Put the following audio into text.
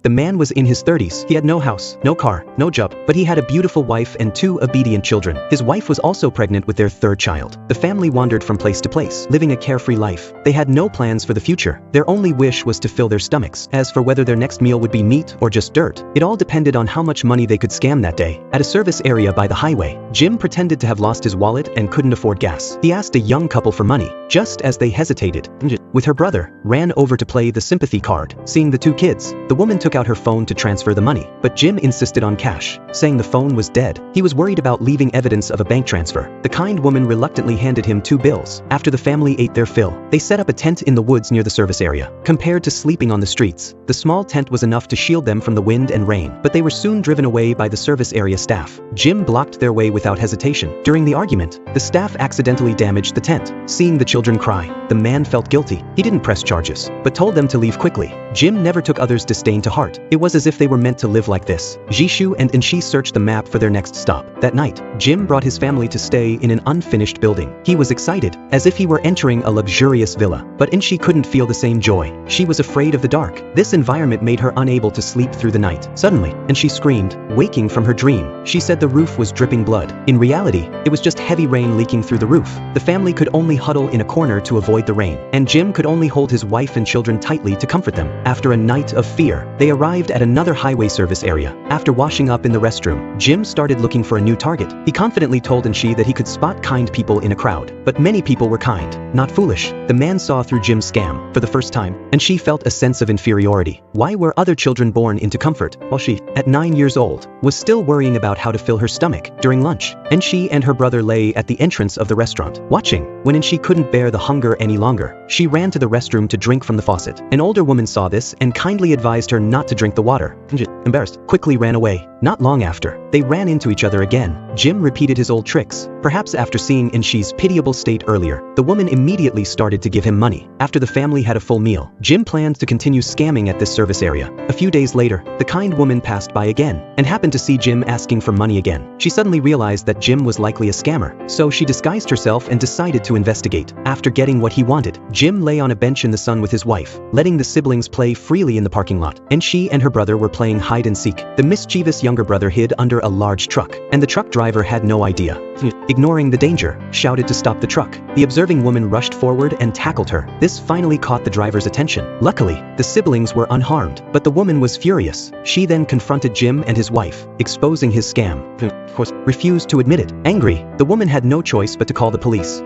The man was in his 30s. He had no house, no car, no job, but he had a beautiful wife and 2 obedient children. His wife was also pregnant with their 3rd child. The family wandered from place to place, living a carefree life. They had no plans for the future. Their only wish was to fill their stomachs. As for whether their next meal would be meat or just dirt, it all depended on how much money they could scam that day. At a service area by the highway, Jim pretended to have lost his wallet and couldn't afford gas. He asked a young couple for money. Just as they hesitated, with her brother, ran over to play the sympathy card. Seeing the 2 kids, the woman took out her phone to transfer the money, but Jim insisted on cash, saying the phone was dead. He was worried about leaving evidence of a bank transfer. The kind woman reluctantly handed him 2 bills. After the family ate their fill, they set up a tent in the woods near the service area. Compared to sleeping on the streets, the small tent was enough to shield them from the wind and rain, but they were soon driven away by the service area staff. Jim blocked their way without hesitation. During the argument, the staff accidentally damaged the tent. Seeing the children cry, the man felt guilty. He didn't press charges, but told them to leave quickly. Jim never took others' disdain to heart. It was as if they were meant to live like this. Jishu and Inshi searched the map for their next stop. That night, Jim brought his family to stay in an unfinished building. He was excited, as if he were entering a luxurious villa. But Inshi couldn't feel the same joy. She was afraid of the dark. This environment made her unable to sleep through the night. Suddenly, Inshi screamed, waking from her dream. She said the roof was dripping blood. In reality, it was just heavy rain leaking through the roof. The family could only huddle in a corner to avoid the rain, and Jim could only hold his wife and children tightly to comfort them. After a night of fear, they arrived at another highway service area. After washing up in the restroom, Jim started looking for a new target. He confidently told Inshi that he could spot kind people in a crowd. But many people were kind, not foolish. The man saw through Jim's scam for the first time, and she felt a sense of inferiority. Why were other children born into comfort, while she, at 9 years old, was still worrying about how to fill her stomach during lunch? Inshi and her brother lay at the entrance of the restaurant, watching. When Inshi couldn't bear the hunger any longer, she ran to the restroom to drink from the faucet. An older woman saw this and kindly advised her not to drink the water. Inshi, embarrassed, quickly ran away. Not long after, they ran into each other again. Jim repeated his old tricks. Perhaps after seeing Inshi's pitiable state earlier, the woman immediately started to give him money. After the family had a full meal, Jim planned to continue scamming at this service area. A few days later, the kind woman passed by again and happened to see Jim asking for money again. She suddenly realized that Jim was likely a scammer, so she disguised herself and decided to investigate. After getting what he wanted, Jim lay on a bench in the sun with his wife, letting the siblings play freely in the parking lot, and she and her brother were playing hide and seek. The mischievous younger brother hid under a large truck, and the truck driver had no idea. Ignoring the danger, shouted to stop the truck. The observing woman rushed forward and tackled her. This finally caught the driver's attention. Luckily, the siblings were unharmed, but the woman was furious. She then confronted Jim and his wife, exposing his scam. Of course, refused to admit it. Angry, the woman had no choice but to call the police.